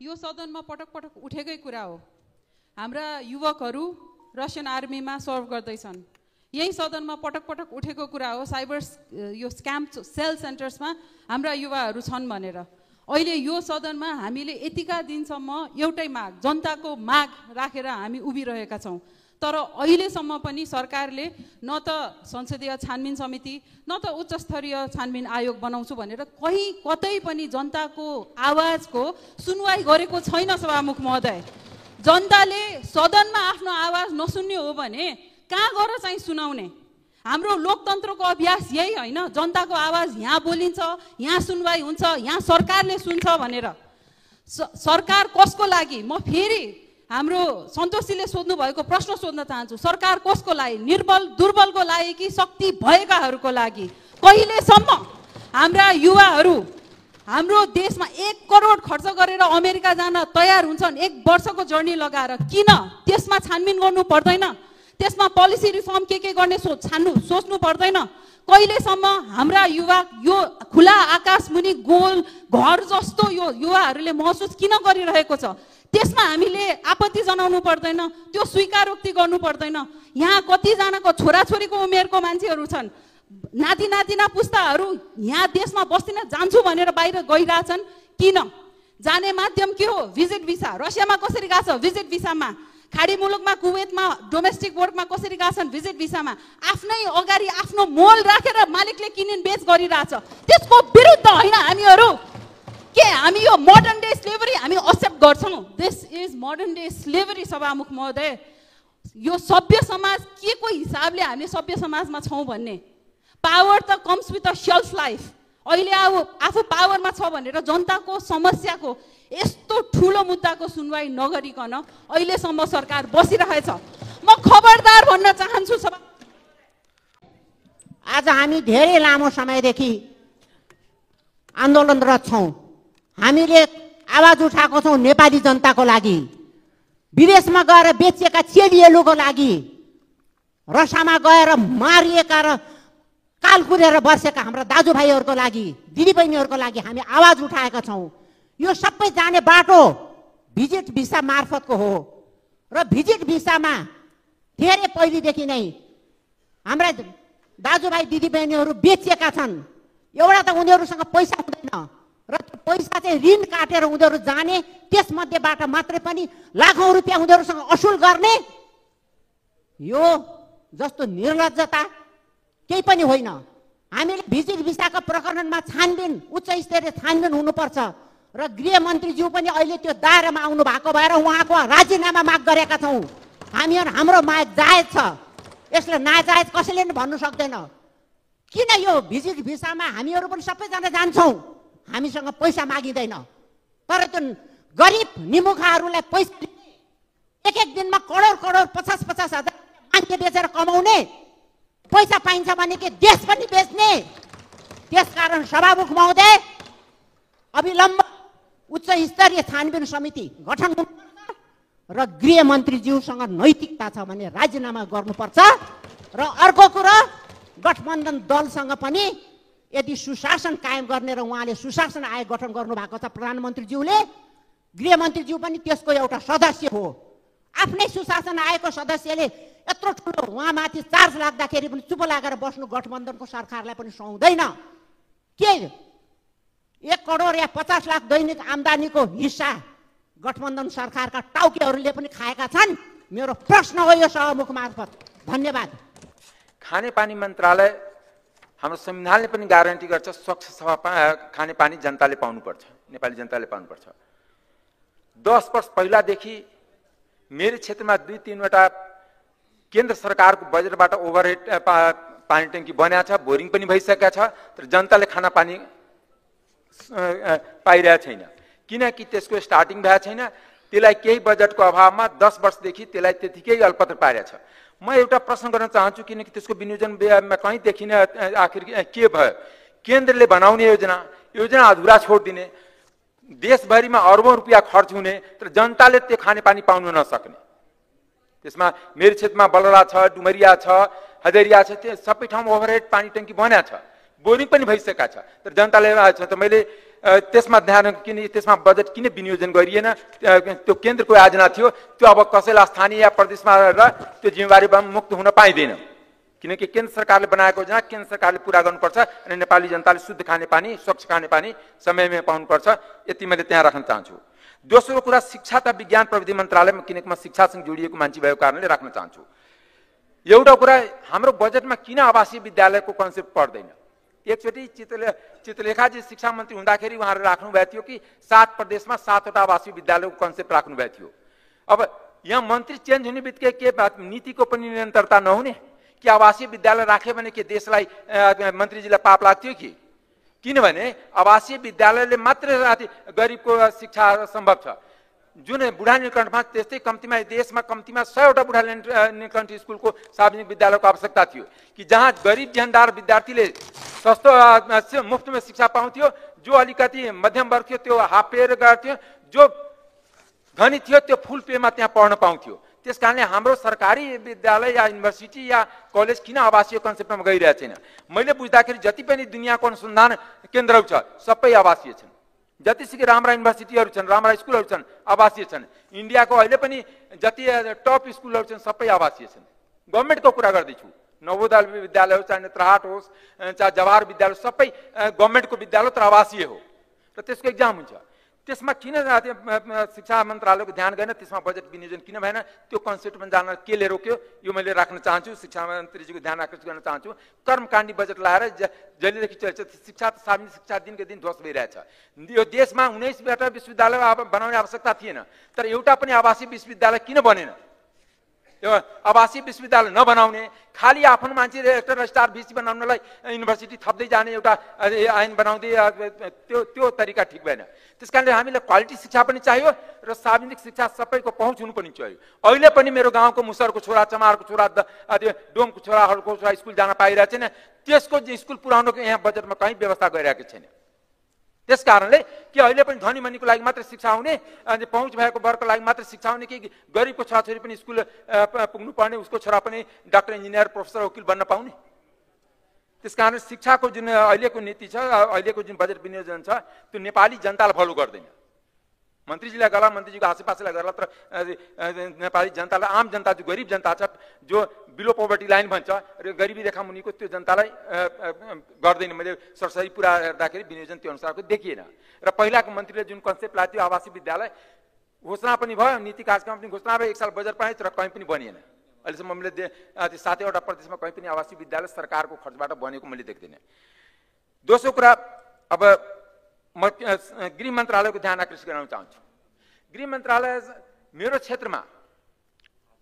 यो सदनमा पटक पटक उठेकै कुरा हो। हाम्रा युवकहरू रसियन आर्मीमा सर्भ गर्दैछन्। यही सदनमा पटक पटक उठेको कुरा हो साइबर यो स्क्याम सेल सेन्टर्समा हाम्रा युवाहरू छन् भनेर। अहिले यो सदनमा हामीले यतिका दिनसम्म एउटै माग, जनताको माग राखेर हामी उभिरहेका छौँ। तर अहिलेसम्म पनि सरकारले न त संसदीय छानबिन समिति न त उच्च स्तरीय छानबिन आयोग बनाउँछु भनेर कहीँ कतै पनि जनताको आवाजको सुनवाई गरेको छैन। सभामुख महोदय, जनताले सदनमा आफ्नो आवाज नसुन्ने हो भने कहाँ गएर चाहिँ सुनाउने? हाम्रो लोकतन्त्रको अभ्यास यही होइन? जनताको आवाज यहाँ बोलिन्छ, यहाँ सुनवाई हुन्छ, यहाँ सरकारले सुन्छ भनेर। सरकार कसको लागि? म फेरि हाम्रो सन्तोषीले सोध्नु भएको प्रश्न सोध्न चाहन्छु। सरकार कसको लागि? निर्बल दुर्बलको लागि कि शक्ति भएकाहरूको लागि? कहिलेसम्म हाम्रा युवाहरू हाम्रो देशमा 1 करोड खर्च गरेर अमेरिका जान तयार हुन्छन् 1 वर्षको जर्नी लगाएर? किन त्यसमा छानबिन गर्नु पर्दैन? त्यसमा पोलिसी रिफर्म के गर्ने सोच्नु पर्दैन? कहिलेसम्म हाम्रा युवा यो खुला आकाश मुनि गोल घर जस्तो यो युवाहरूले महसुस किन गरिरहेको छ? त्यसमा हामीले आपत्ति जनाउनु पर्दैन? त्यो स्वीकारोक्ति गर्नु पर्दैन? यहाँ कतिजनाको छोराछोरीको उमेरको मान्छेहरू छन्, नाति नातिना पुस्ताहरू यहाँ देशमा बस्दिन जान्छु भनेर बाहिर गइरहेछन्। किन? जाने माध्यम के हो? Visit visa. रसियामा कसरी गएको छ? भिजिट भिसामा। खाडी मुलुकमा कुवेतमा डोमेस्टिक वर्कमा कसरी गएको छन्? भिजिट भिसामा। आफ्नै अगाडि आफ्नो मोल राखेर मालिकले किनिन बेच गरिरहेछ। त्यसको विरुद्ध होइन हामीहरू के? हामी यो मोडर्न डे स्लेभरी हामी एक्सेप्ट गर्छौँ? This is modern day slavery. सभामुख महोदय, यो सभ्य समाज के को हिसाबले हामी सभ्य समाजमा छौँ भन्ने? पावर त comes with a self life. अहिले आफू पावरमा छ भनेर जनताको समस्याको यस्तो ठुलो मुद्दाको सुनवाई नगरिकन अहिलेसम्म सरकार बसिरहेछ। म खबरदार भन्न चाहन्छु सभा। आज हामी धेरै लामो समयदेखि आन्दोलनरत छौँ। हामीले आवाज उठाएको छौँ नेपाली जनताको लागि, विदेशमा गएर बेचिएका चेलिएलुको लागि, रसामा गएर मारिएका र काल कुरेर बसेका हाम्रा दाजुभाइहरूको लागि, दिदीबहिनीहरूको लागि हामी आवाज उठाएका छौँ। यो सबै जाने बाटो भिजिट भिसा मार्फतको हो र भिजिट भिसामा धेरै पहिलेदेखि नै हाम्रा दाजुभाइ दिदीबहिनीहरू बेचिएका छन्। एउटा त उनीहरूसँग पैसा हुँदैन र त्यो पैसा चाहिँ ऋण काटेर उनीहरू जाने, त्यसमध्येबाट मात्रै पनि लाखौँ रुपियाँ उनीहरूसँग असुल गर्ने। यो जस्तो निर्लज्जता केही पनि होइन। हामीले भिजिट भिसाको प्रकरणमा छानबिन, उच्च स्तरीय छानबिन हुनुपर्छ र गृहमन्त्रीज्यू पनि अहिले त्यो दायरामा आउनु भएको भएर उहाँको राजीनामा माग गरेका छौँ। हाम्रो माग जायज छ, यसले नाजायज कसैले पनि भन्नु सक्दैन। किन यो भिजिट भिसामा हामीहरू पनि सबैजना जान्छौँ, हामीसँग पैसा मागिँदैन। तर त्यो गरिब निमुखाहरूलाई पैसा एक दिनमा करोड करोड 50-50 हजार मान्छे बेचेर कमाउने पैसा पाइन्छ भने के देश पनि बेच्ने? त्यसकारण सभामुख महोदय, अविलम्ब उच्च स्तरीय छानबिन समिति गठन गर्नुपर्छ र गृहमन्त्रीज्यूसँग नैतिकता छ भने राजीनामा गर्नुपर्छ। र अर्को कुरा, गठबन्धन दलसँग पनि यदि सुशासन कायम गर्ने र उहाँले सुशासन आयोग गठन गर्नुभएको छ प्रधानमन्त्रीज्यूले, गृहमन्त्रीज्यू पनि त्यसको एउटा सदस्य हो। आफ्नै सुशासन आयोगको सदस्यले यत्रो ठुलो उहाँमाथि चार्ज लाग्दाखेरि पनि चुप लागेर बस्नु गठबन्धनको सरकारलाई पनि सुहाउँदैन। के 1 करोड या 50 लाख दैनिक आम्दानीको हिस्सा गठबन्धन सरकारका टाउकेहरूले पनि खाएका छन्? मेरो प्रश्न हो यो सभामुख मार्फत। धन्यवाद। खानेपानी मन्त्रालय हाम्रो संविधानले पनि ग्यारेन्टी गर्छ स्वच्छ खानेपानी जनताले पाउनुपर्छ, नेपाली जनताले पाउनुपर्छ। 10 वर्ष पहिलादेखि मेरो क्षेत्रमा 2-3 वटा केन्द्र सरकारको बजेटबाट ओभरहेड पानी ट्याङ्की बन्या छ, बोरिङ पनि भइसकेका छ, तर जनताले खाना पानी पाइरहेको छैन किनकि त्यसको स्टार्टिङ भएको छैन। त्यसलाई केही बजेटको अभावमा 10 वर्षदेखि त्यसलाई त्यतिकै अल्पत्र पारेको छ। म एउटा प्रश्न गर्न चाहन्छु किनकि त्यसको विनियोजनमा कहीँ देखिन आखिर के भयो? केन्द्रले बनाउने योजना अधुरा छोडिदिने, देशभरिमा अरबौं रुपियाँ खर्च हुने तर जनताले त्यो खानेपानी पाउन नसक्ने। त्यसमा मेरो क्षेत्रमा बलरा छ, डुमरिया छ, हदैरिया छ, त्यो सबै ठाउँमा ओभरहेड पानी ट्याङ्की बन्या छ, बोरिङ पनि भइसकेका छ तर जनताले छ। त मैले त्यसमा ध्यान किन त्यसमा बजेट किन विनियोजन गरिएन त्यो केन्द्रको योजना थियो त्यो अब कसैलाई स्थानीय या प्रदेशमा रहेर त्यो जिम्मेवारीबाट मुक्त हुन पाइँदैन किनकि केन्द्र सरकारले बनाएको योजना केन्द्र सरकारले पुरा गर्नुपर्छ अनि नेपाली जनताले शुद्ध खानेपानी स्वच्छ खानेपानी समयमै पाउनुपर्छ यति मैले त्यहाँ राख्न चाहन्छु दोस्रो कुरा शिक्षा तथा विज्ञान प्रविधि मन्त्रालयमा किनकि म शिक्षासँग जोडिएको मान्छे भएको कारणले राख्न चाहन्छु एउटा कुरा हाम्रो बजेटमा किन आवासीय विद्यालयको कन्सेप्ट पर्दैन एकचोटि चित्रलेखाजी शिक्षा मन्त्री हुँदाखेरि उहाँहरूले राख्नुभएको थियो कि 7 प्रदेशमा 7वटा आवासीय विद्यालयको कन्सेप्ट राख्नुभएको थियो अब यहाँ मन्त्री चेन्ज हुने बित्तिकै के नीतिको पनि निरन्तरता नहुने कि आवासीय विद्यालय राख्यो भने के देशलाई मन्त्रीजीलाई पाप लाग्थ्यो कि किनभने आवासीय विद्यालयले मात्र गरिबको शिक्षा सम्भव छ जुन बुढा नीलकण्ठमा त्यस्तै कम्तीमा देशमा कम्तीमा 100वटा बुढा नीलकण्ठ स्कुलको सार्वजनिक विद्यालयको आवश्यकता थियो कि जहाँ गरिब ज्यानदार विद्यार्थीले सस्तो मुफ्तमा शिक्षा पाउँथ्यो जो अलिकति मध्यम वर्ग थियो त्यो हाफ पेएर गर्थ्यो जो धनी थियो त्यो फुल पेमा त्यहाँ पढ्न पाउँथ्यो त्यसकारणले हाम्रो सरकारी विद्यालय या युनिभर्सिटी या कलेज किन आवासीय कन्सेप्टमा गइरहेको छैन मैले बुझ्दाखेरि जति पनि दुनियाँको अनुसन्धान केन्द्रहरू छ सबै आवासीय छन् जतिसुकै राम्रा युनिभर्सिटीहरू छन् राम्रा स्कुलहरू छन् आवासीय छन् इन्डियाको अहिले पनि जति टप स्कुलहरू छन् सबै आवासीय छन् गभर्मेन्टको कुरा गर्दैछु नवोदय विद्यालय होस् चाहे नेत्रहाट होस् चाहे जवाहर विद्यालय सबै गभर्मेन्टको विद्यालय तर आवासीय हो र त्यसको एक्जाम हुन्छ त्यसमा किन शिक्षा मन्त्रालयको ध्यान गएन त्यसमा बजेट विनियोजन किन भएन त्यो कन्सेप्टमा जान केले रोक्यो यो मैले राख्न चाहन्छु शिक्षा मन्त्रीजीको ध्यान आकर्षित गर्न चाहन्छु कर्मकाण्डी बजेट लाएर जहिलेदेखि शिक्षा सार्वजनिक शिक्षा दिनको दिन ध्वस्त भइरहेछ यो देशमा 19वटा विश्वविद्यालय बनाउने आवश्यकता थिएन तर एउटा पनि आवासीय विश्वविद्यालय किन बनेन यो आवासीय विश्वविद्यालय नबनाउने खाली आफ्नो मान्छे रेक्टर रजिस्ट्रार भिसी बनाउनलाई युनिभर्सिटी थप्दै जाने एउटा ऐन बनाउँदै त्यो तरिका ठिक भएन त्यसकारणले हामीलाई क्वालिटी शिक्षा पनि चाहियो र सार्वजनिक शिक्षा सबैको पहुँच हुनु पनि चाहियो अहिले पनि मेरो गाउँको मुसरको छोरा चमारको छोरा डोमको छोराहरूको छोरा स्कुल जान पाइरहेको छैन त्यसको स्कुल पुर्याउनको यहाँ बजेटमा कहीँ व्यवस्था गरिरहेको छैन त्यसकारणले कि अहिले पनि धनी मनीको लागि मात्र शिक्षा हुने अनि पहुँच भएको वर्गको लागि मात्र शिक्षा हुने कि गरिबको छोराछोरी पनि स्कुल पुग्नु पर्ने उसको छोरा पनि डाक्टर इन्जिनियर प्रोफेसर वकिल बन्न पाउने त्यसकारण शिक्षाको जुन अहिलेको नीति छ अहिलेको जुन बजेट विनियोजन छ त्यो नेपाली जनतालाई फलो गर्दैन मन्त्रीजीलाई गर्ला मन्त्रीजीको आसेपासेलाई गर्ला तर नेपाली जनतालाई आम जनता जो गरिब जनता छ जो बिलो पोभर्टी लाइन भन्छ र गरिबी रेखा मुनिको त्यो जनतालाई गर्दैन मैले सरसरी पुरा हेर्दाखेरि विनियोजन त्यो अनुसारको देखिएन र पहिलाको मन्त्रीले जुन कन्सेप्ट लाग्यो आवासीय विद्यालय घोषणा पनि भयो नीति कार्यक्रम पनि घोषणा भयो 1 साल बजेट पाएँ तर कहीँ पनि बनिएन अहिलेसम्म मैले 7वटा प्रदेशमा कहीँ पनि आवासीय विद्यालय सरकारको खर्चबाट बनेको मैले देख्दिनँ दोस्रो कुरा अब म गृह मन्त्रालयको ध्यान आकर्षित गर्न चाहन्छु गृह मन्त्रालय मेरो क्षेत्रमा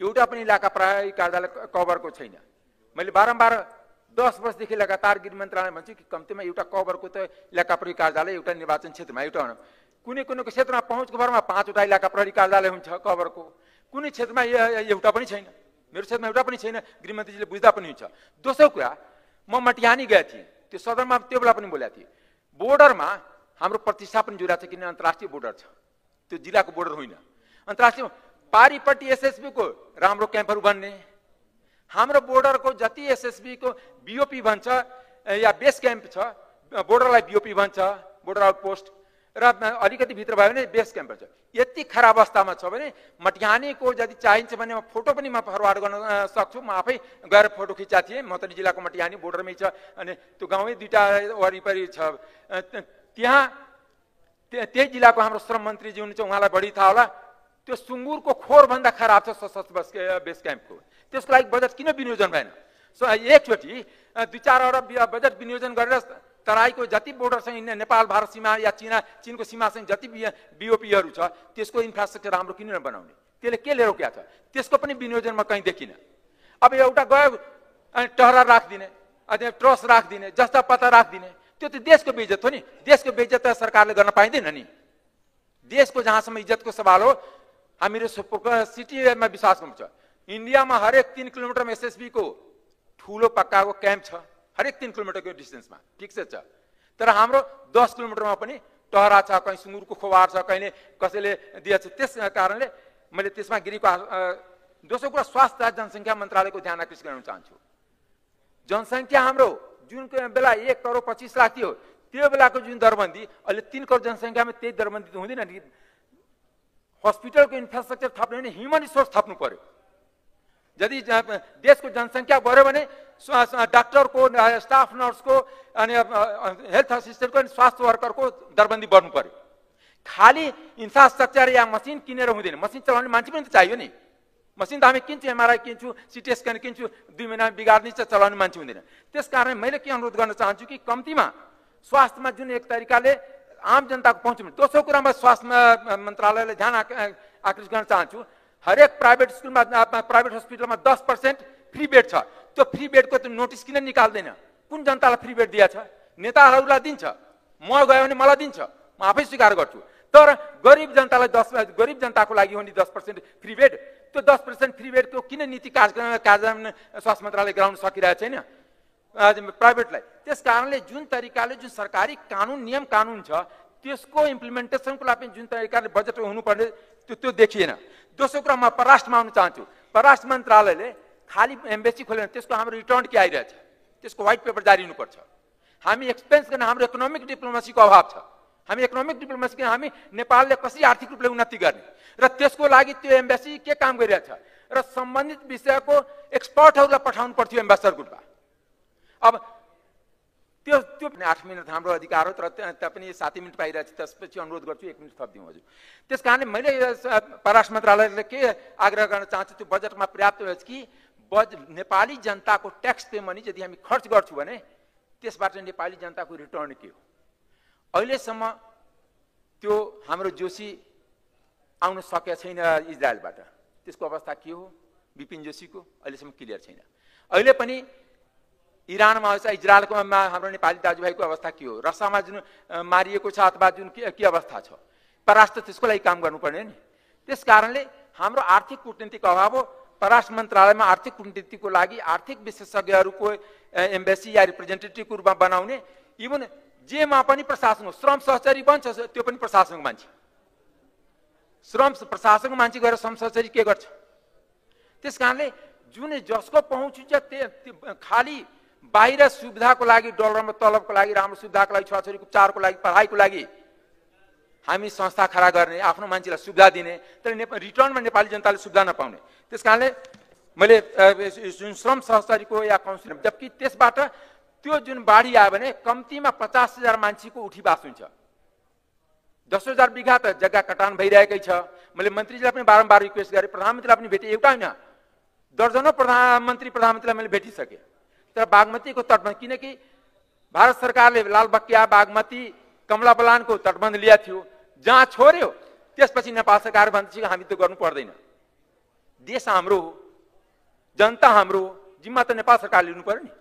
एउटा पनि इलाका प्रहरी कार्यालय कभरको छैन मैले बारम्बार 10 वर्षदेखि लगातार गृह मन्त्रालय भन्छु कि कम्तीमा एउटा कभरको त इलाका प्रहरी कार्यालय एउटा निर्वाचन क्षेत्रमा एउटा कुनै कुनैको क्षेत्रमा पहुँचको भरमा 5वटा इलाका प्रहरी कार्यालय हुन्छ कभरको कुनै क्षेत्रमा एउटा पनि छैन मेरो क्षेत्रमा एउटा पनि छैन गृहमन्त्रीजीले बुझ्दा पनि हुन्छ दोस्रो कुरा म मटिहानी गएको थिएँ त्यो सदनमा त्यो बेला पनि बोलेको थिएँ बोर्डरमा हाम्रो प्रतिष्ठा पनि जुरेको छ किन अन्तर्राष्ट्रिय बोर्डर छ त्यो जिल्लाको बोर्डर होइन अन्तर्राष्ट्रिय पारिपट्टि एसएसबी को राम्रो क्याम्पहरू बन्ने हाम्रो बोर्डरको जति एसएसबी को बीओपी भन्छ या बेस क्याम्प छ बोर्डरलाई बीओपी भन्छ बोर्डर आउटपोस्ट र अलिकति भित्र भयो भने बेस क्याम्प छ यति खराब अवस्थामा छ भने मटिहानीको यदि चाहिन्छ भने म फोटो पनि म फरवार्ड गर्न सक्छु म आफै गएर फोटो खिचा थिएँ मधुबनी जिल्लाको मटिहानी बोर्डरमै छ अनि त्यो गाउँै दुईटा वरिपरि छ त्यहाँ त्यही जिल्लाको हाम्रो श्रम मन्त्रीजी हुनुहुन्छ उहाँलाई बढी थाहा होला त्यो सुँगुरको खोर भन्दा खराब छ सशस्त्र बेस क्याम्पको त्यसको लागि बजेट किन विनियोजन भएन सो एकचोटि 2-4 अरब बजेट विनियोजन गरेर तराईको जति बोर्डरसँग नेपाल भारत सीमा या चीनको सीमासँग जति बीओपीहरू छ त्यसको इन्फ्रास्ट्रक्चर राम्रो किन नबनाउने त्यसले के लिएर रोक्या छ त्यसको पनि विनियोजनमा कहीँ देखिन अब एउटा गयो अनि टहरा राखिदिने अनि ट्रस्ट राखिदिने जस्ता पत्ता राखिदिने त्यो त देशको बेइज्जत हो नि देशको बेइज्जत त सरकारले गर्न पाइँदैन नि देशको जहाँसम्म इज्जतको सवाल हो हामीहरू सिटीमा विश्वास गर्नुपर्छ इन्डियामा हरेक 3 किलोमिटरमा एसएसबी को ठुलो पक्काको क्याम्प छ हरेक 3 किलोमिटरको डिस्टेन्समा ठिक छ तर हाम्रो 10 किलोमिटरमा पनि टहरा छ कहीँ सुँगुरको खोवार छ कहीँले कसैले दिएछ त्यस कारणले मैले त्यसमा गिरीको दोस्रो कुरा स्वास्थ्य तथा जनसङ्ख्या मन्त्रालयको ध्यान आकर्षित गर्न चाहन्छु जनसङ्ख्या हाम्रो जुन बेला 1 करोड 25 लाख थियो त्यो बेलाको जुन दरबन्दी अहिले 3 करोड जनसङ्ख्यामा त्यही दरबन्दी त हुँदैन नि। हस्पिटलको इन्फ्रास्ट्रक्चर थप्नु भने ह्युमन रिसोर्स थप्नु पर्यो। यदि देशको जनसङ्ख्या बढ्यो भने डाक्टरको, स्टाफ नर्सको अनि हेल्थ असिस्टेन्टको अनि स्वास्थ्य वर्करको दरबन्दी बढ्नु पर्यो। खालि इन्फ्रास्ट्रक्चर या मसिन किनेर हुँदैन, मसिन चलाउने मान्छे पनि त चाहियो नि। मसिन त हामी किन्छु, एमआरआई किन्छु, सिटी स्क्यान किन्छु, 2 महिना बिगार्दिन्छ, चलाउने मान्छे हुँदैन। त्यसकारण मैले के अनुरोध गर्न चाहन्छु कि कम्तीमा स्वास्थ्यमा जुन एक तरिकाले आम जनताको पहुँच, दोस्रो कुरामा स्वास्थ्य मन्त्रालयले ध्यान आकर्षित गर्न चाहन्छु। हरेक प्राइभेट स्कुलमा, प्राइभेट हस्पिटलमा 10% फ्री बेड छ। त्यो फ्री बेडको त नोटिस किन निकाल्दैन? कुन जनतालाई फ्री बेड दिएछ? नेताहरूलाई दिन्छ, म गयो भने मलाई दिन्छ, म आफै स्वीकार गर्छु। तर गरिब जनतालाई गरिब जनताको लागि हो नि 10% फ्री बेड। त्यो 10% फ्री बेडको किन नीति कार्यान्वयन स्वास्थ्य मन्त्रालयले गराउन सकिरहेको छैन प्राइभेटलाई? त्यस कारणले जुन तरिकाले जुन सरकारी कानुन नियम कानुन छ त्यसको इम्प्लिमेन्टेसनको लागि जुन तरिकाले बजेट हुनुपर्ने त्यो देखिएन। दोस्रो कुरा म परराष्ट्रमा आउन चाहन्छु। परराष्ट्र मन्त्रालयले खालि एम्बेसी खोलेन, त्यसको हाम्रो रिटर्न के आइरहेछ, त्यसको व्हाइट पेपर जारी हुनुपर्छ। हामी एक्सपेन्स गर्न, हाम्रो इकोनोमिक डिप्लोमेसीको अभाव छ। हामी इकोनोमिक डिप्लोमेसी किन हामी नेपालले कसरी आर्थिक रूपले उन्नति गर्ने र त्यसको लागि त्यो एम्बेसी के काम गरिरहेछ र सम्बन्धित विषयको एक्सपर्टहरूलाई पठाउनु पर्थ्यो एम्बेसडरको। अब त्यो 8 मिनट हाम्रो अधिकार हो, तर पनि 7 मिनट पाइरहेछ। त्यसपछि अनुरोध गर्छु 1 मिनट थपिदिउँ हजुर। त्यस कारणले मैले परराष्ट्र मन्त्रालयले के आग्रह गर्न चाहन्छु, त्यो बजेटमा पर्याप्त होस् कि नेपाली जनताको ट्याक्स पे मनी यदि हामी खर्च गर्छौँ भने त्यसबाट नेपाली जनताको रिटर्न के हो? अहिलेसम्म त्यो हाम्रो जोशी आउन सकेको छैन इजरायलबाट, त्यसको अवस्था के हो? बिपिन जोशीको अहिलेसम्म क्लियर छैन। अहिले पनि इरानमा इजरायलको हाम्रो नेपाली दाजुभाइको अवस्था के हो? रसामा जुन मारिएको छ अथवा जुन के अवस्था छ, परराष्ट्र त्यसको लागि काम गर्नुपर्ने नि। त्यस कारणले हाम्रो आर्थिक कूटनीतिको अभाव हो। परराष्ट्र मन्त्रालयमा आर्थिक कूटनीतिको लागि आर्थिक विशेषज्ञहरूको एम्बेसी या रिप्रेजेन्टेटिभको रूपमा बनाउने, इभन जेमा पनि प्रशासन हो, श्रम सहचारी बन्छ त्यो पनि प्रशासनको मान्छे, श्रम प्रशासनको मान्छे गएर श्रम सहचारी के गर्छ? त्यस कारणले जुन जसको पहुँच छ खालि बाहिर सुविधाको लागि, डलरमा तलबको लागि, राम्रो सुविधाको लागि, छोराछोरीको उपचारको लागि, पढाइको लागि हामी संस्था खडा गर्ने, आफ्नो मान्छेलाई सुविधा दिने, तर रिटर्नमा नेपाली जनताले सुविधा नपाउने। त्यस कारणले मैले जुन श्रम सहचारीको या काउन्सिल, जबकि त्यसबाट त्यो जुन बाढी आयो भने कम्तीमा 50,000 मान्छेको उठीवास हुन्छ। 10,000 बिघा त जग्गा कटान भइरहेकै छ। मैले मन्त्रीजीलाई पनि बारम्बार रिक्वेस्ट गरेँ, प्रधानमन्त्रीलाई पनि भेटेँ, एउटा होइन दर्जनौं प्रधानमन्त्रीलाई मैले भेटिसकेँ। तर बागमतीको तटबन्ध, किनकि भारत सरकारले लालबकिया, बागमती, कमला बलानको तटबन्ध ल्याएको थियो, जहाँ छोड्यो त्यसपछि नेपाल सरकार भन्छ हामी त गर्नु पर्दैन। देश हाम्रो हो, जनता हाम्रो हो, जिम्मा त नेपाल सरकारले लिनु पर्यो नि।